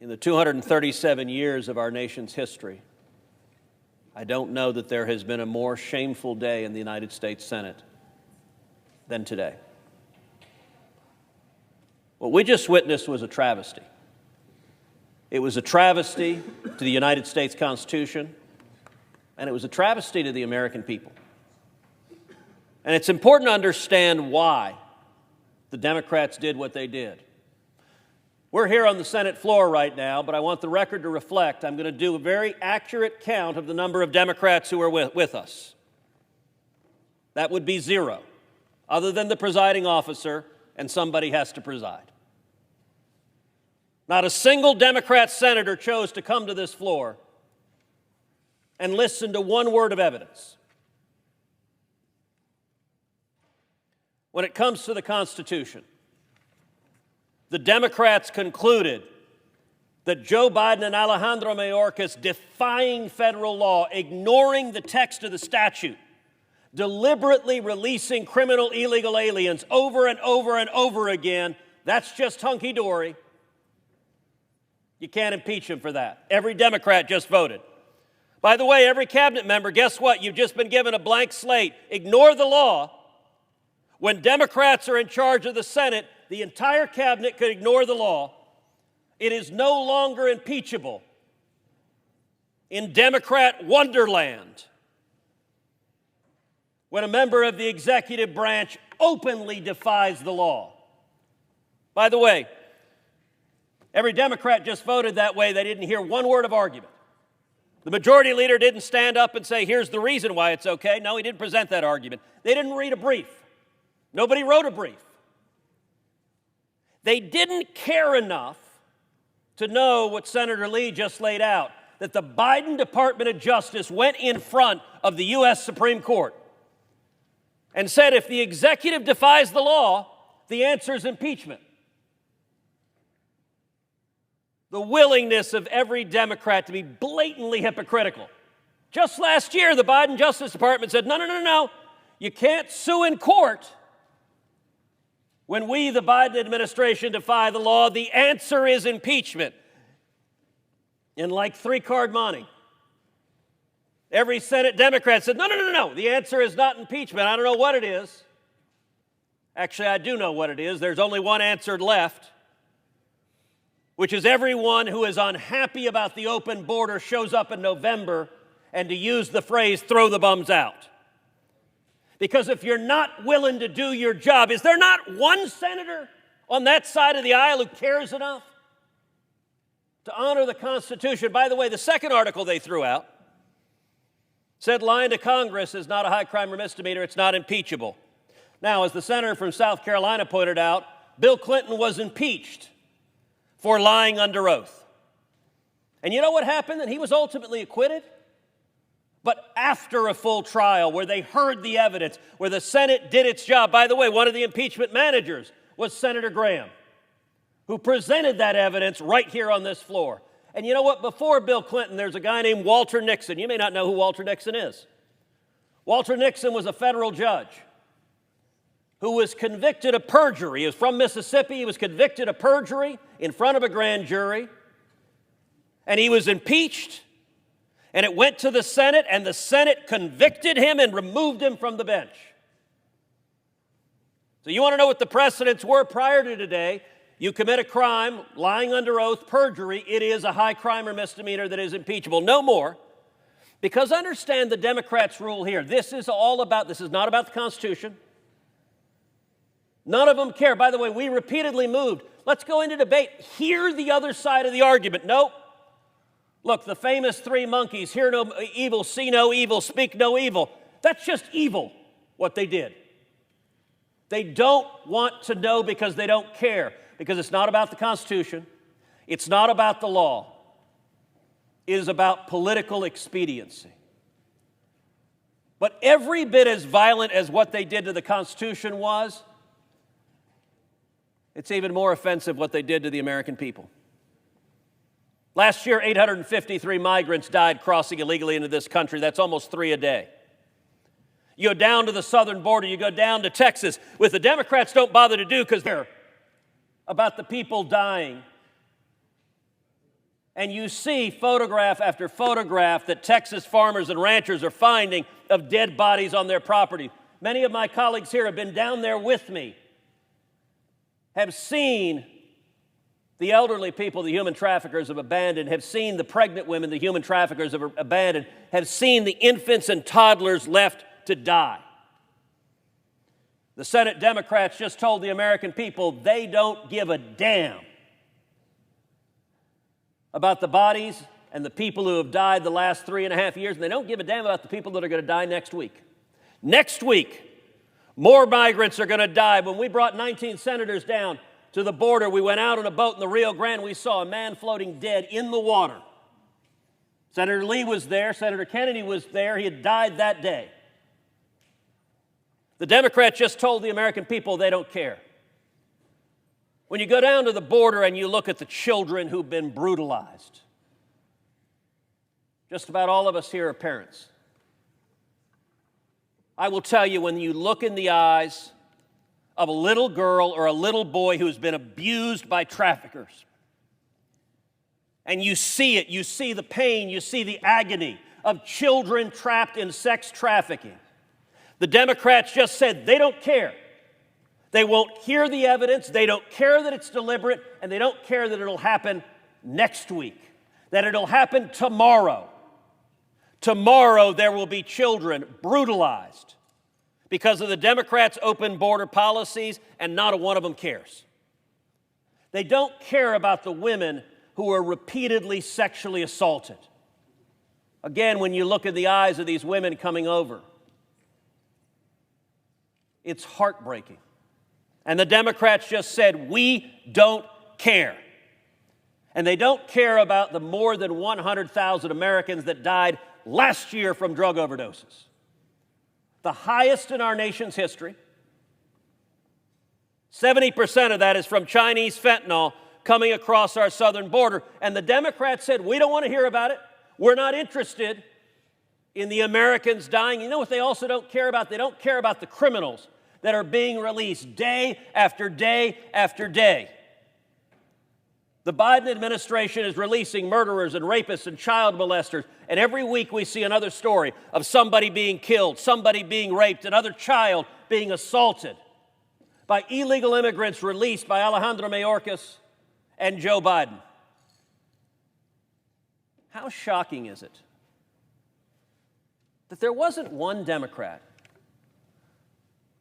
In the 237 years of our nation's history, I don't know that there has been a more shameful day in the United States Senate than today. What we just witnessed was a travesty. It was a travesty to the United States Constitution, and it was a travesty to the American people. And it's important to understand why the Democrats did what they did. We're here on the Senate floor right now, but I want the record to reflect I'm going to do a very accurate count of the number of Democrats who are with us. That would be 0, other than the presiding officer, and somebody has to preside. Not a single Democrat senator chose to come to this floor and listen to one word of evidence. When it comes to the Constitution, the Democrats concluded that Joe Biden and Alejandro Mayorkas, defying federal law, ignoring the text of the statute, deliberately releasing criminal illegal aliens over and over and over again, that's just hunky-dory. You can't impeach him for that. Every Democrat just voted. By the way, every cabinet member, guess what? You've just been given a blank slate. Ignore the law. When Democrats are in charge of the Senate, the entire cabinet could ignore the law. It is no longer impeachable in Democrat wonderland when a member of the executive branch openly defies the law. By the way, every Democrat just voted that way. They didn't hear one word of argument. The majority leader didn't stand up and say, here's the reason why it's okay. No, he didn't present that argument. They didn't read a brief. Nobody wrote a brief. They didn't care enough to know what Senator Lee just laid out, that the Biden Department of Justice went in front of the U.S. Supreme Court and said if the executive defies the law, the answer is impeachment. The willingness of every Democrat to be blatantly hypocritical. Just last year, the Biden Justice Department said, no, you can't sue in court when we, the Biden administration, defy the law. The answer is impeachment. In like 3-card money. Every Senate Democrat said, no, the answer is not impeachment. I don't know what it is. Actually, I do know what it is. There's only one answer left, which is everyone who is unhappy about the open border shows up in November, and to use the phrase, throw the bums out. Because if you're not willing to do your job, is there not one senator on that side of the aisle who cares enough to honor the Constitution? By the way, the second article they threw out said lying to Congress is not a high crime or misdemeanor, it's not impeachable. Now, as the senator from South Carolina pointed out, Bill Clinton was impeached for lying under oath. And you know what happened? That he was ultimately acquitted. But after a full trial where they heard the evidence, where the Senate did its job. By the way, one of the impeachment managers was Senator Graham, who presented that evidence right here on this floor. And you know what? Before Bill Clinton, there's a guy named Walter Nixon. You may not know who Walter Nixon is. Walter Nixon was a federal judge who was convicted of perjury. He was from Mississippi. He was convicted of perjury in front of a grand jury. And he was impeached. And it went to the Senate, and the Senate convicted him and removed him from the bench. So you want to know what the precedents were prior to today? You commit a crime, lying under oath, perjury, it is a high crime or misdemeanor that is impeachable. No more. Because understand the Democrats' rule here. This is not about the Constitution. None of them care. By the way, we repeatedly moved. Let's go into debate. Hear the other side of the argument. Nope. Look, the famous 3 monkeys, hear no evil, see no evil, speak no evil. That's just evil, what they did. They don't want to know because they don't care, because it's not about the Constitution. It's not about the law. It is about political expediency. But every bit as violent as what they did to the Constitution was, it's even more offensive what they did to the American people. Last year, 853 migrants died crossing illegally into this country. That's almost 3 a day. You go down to the southern border, you go down to Texas, which the Democrats don't bother to do because they're about the people dying and you see photograph after photograph that Texas farmers and ranchers are finding of dead bodies on their property. Many of my colleagues here have been down there with me, have seen the elderly people the human traffickers have abandoned, have seen the pregnant women the human traffickers have abandoned, have seen the infants and toddlers left to die. The Senate Democrats just told the American people they don't give a damn about the bodies and the people who have died the last 3.5 years, and they don't give a damn about the people that are going to die next week. Next week, more migrants are going to die. When we brought 19 senators down to the border, we went out on a boat in the Rio Grande. We saw a man floating dead in the water. Senator Lee was there. Senator Kennedy was there. He had died that day. The Democrats just told the American people they don't care. When you go down to the border and you look at the children who've been brutalized, just about all of us here are parents. I will tell you, when you look in the eyes of a little girl or a little boy who's been abused by traffickers, and you see it, you see the pain, you see the agony of children trapped in sex trafficking, the Democrats just said they don't care. They won't hear the evidence, they don't care that it's deliberate, and they don't care that it'll happen next week, that it'll happen tomorrow. Tomorrow there will be children brutalized because of the Democrats' open border policies, and not a one of them cares. They don't care about the women who are repeatedly sexually assaulted. Again, when you look in the eyes of these women coming over, it's heartbreaking. And the Democrats just said, we don't care. And they don't care about the more than 100,000 Americans that died last year from drug overdoses. The highest in our nation's history. 70% of that is from Chinese fentanyl coming across our southern border. And the Democrats said, we don't want to hear about it. We're not interested in the Americans dying. You know what they also don't care about? They don't care about the criminals that are being released day after day after day. The Biden administration is releasing murderers and rapists and child molesters, and every week we see another story of somebody being killed, somebody being raped, another child being assaulted by illegal immigrants released by Alejandro Mayorkas and Joe Biden. How shocking is it that there wasn't one Democrat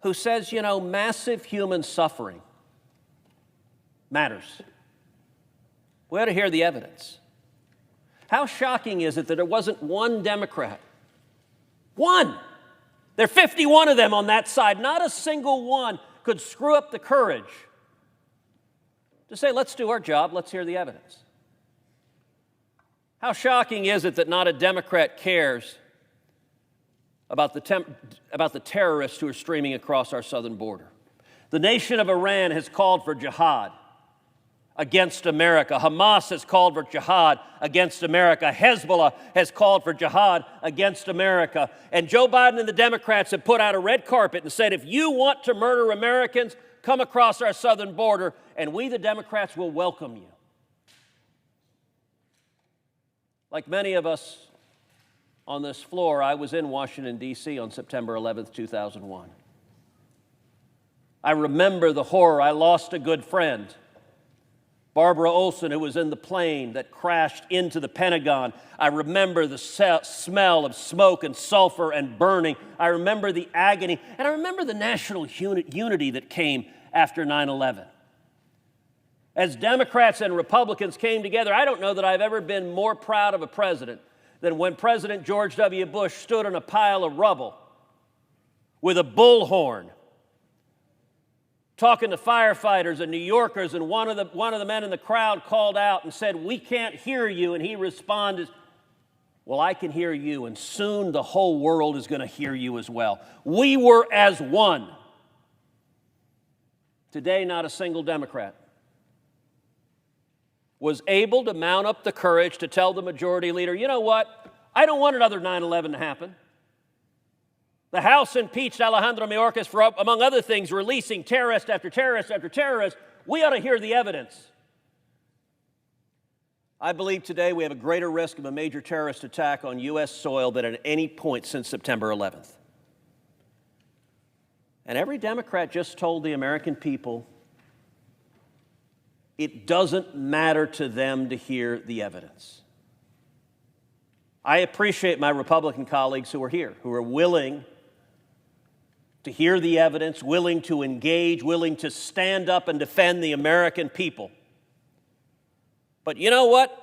who says, you know, massive human suffering matters? We ought to hear the evidence. How shocking is it that there wasn't one Democrat? One! There are 51 of them on that side. Not a single one could screw up the courage to say, let's do our job, let's hear the evidence. How shocking is it that not a Democrat cares about the terrorists who are streaming across our southern border? The nation of Iran has called for jihad against America. Hamas has called for jihad against America. Hezbollah has called for jihad against America. And Joe Biden and the Democrats have put out a red carpet and said, if you want to murder Americans, come across our southern border, and we, the Democrats, will welcome you. Like many of us on this floor, I was in Washington, D.C. on September 11th, 2001. I remember the horror. I lost a good friend, Barbara Olson, who was in the plane that crashed into the Pentagon. I remember the smell of smoke and sulfur and burning. I remember the agony, and I remember the national unity that came after 9/11. As Democrats and Republicans came together, I don't know that I've ever been more proud of a president than when President George W. Bush stood on a pile of rubble with a bullhorn, talking to firefighters and New Yorkers, and one of the men in the crowd called out and said, "We can't hear you," and he responded, "Well, I can hear you, and soon the whole world is going to hear you as well." We were as one. Today, not a single Democrat was able to mount up the courage to tell the majority leader, you know what, I don't want another 9/11 to happen. The House impeached Alejandro Mayorkas for, among other things, releasing terrorist after terrorist after terrorist. We ought to hear the evidence. I believe today we have a greater risk of a major terrorist attack on U.S. soil than at any point since September 11th. And every Democrat just told the American people it doesn't matter to them to hear the evidence. I appreciate my Republican colleagues who are here, who are willing to hear the evidence, willing to engage, willing to stand up and defend the American people. But you know what?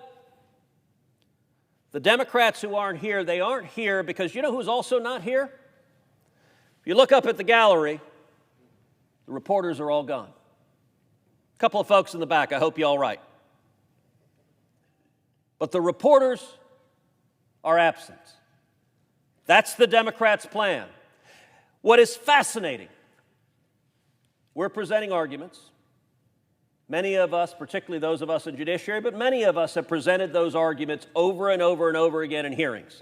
The Democrats who aren't here, they aren't here because you know who's also not here? If you look up at the gallery, the reporters are all gone. A couple of folks in the back, I hope you all right. But the reporters are absent. That's the Democrats' plan. What is fascinating, we're presenting arguments. Many of us, particularly those of us in judiciary, but many of us have presented those arguments over and over and over again in hearings.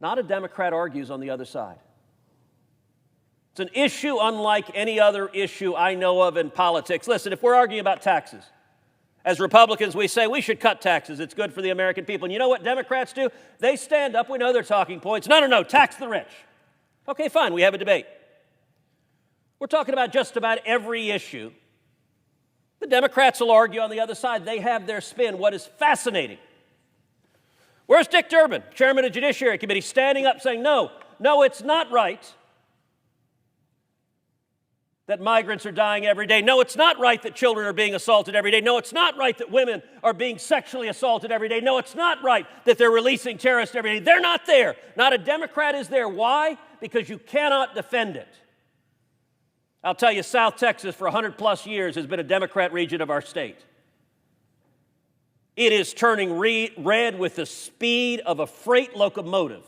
Not a Democrat argues on the other side. It's an issue unlike any other issue I know of in politics. Listen, if we're arguing about taxes, as Republicans, we say we should cut taxes. It's good for the American people. And you know what Democrats do? They stand up. We know their talking points. No, tax the rich. Okay, fine, we have a debate. We're talking about just about every issue. The Democrats will argue on the other side. They have their spin. What is fascinating? Where's Dick Durbin, chairman of the Judiciary Committee, standing up saying, no, it's not right that migrants are dying every day. No, it's not right that children are being assaulted every day. No, it's not right that women are being sexually assaulted every day. No, it's not right that they're releasing terrorists every day. They're not there. Not a Democrat is there. Why? Because you cannot defend it. I'll tell you, South Texas for 100+ years has been a Democrat region of our state. It is turning red with the speed of a freight locomotive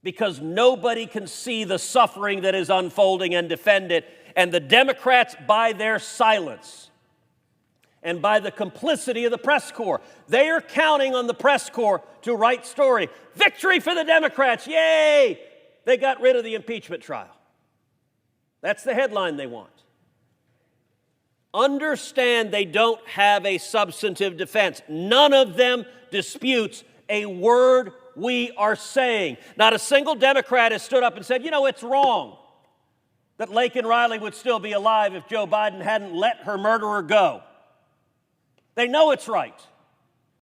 because nobody can see the suffering that is unfolding and defend it. And the Democrats, by their silence and by the complicity of the press corps, they are counting on the press corps to write story. Victory for the Democrats, yay! They got rid of the impeachment trial. That's the headline they want. Understand they don't have a substantive defense. None of them disputes a word we are saying. Not a single Democrat has stood up and said, it's wrong that Laken Riley would still be alive if Joe Biden hadn't let her murderer go. They know it's right.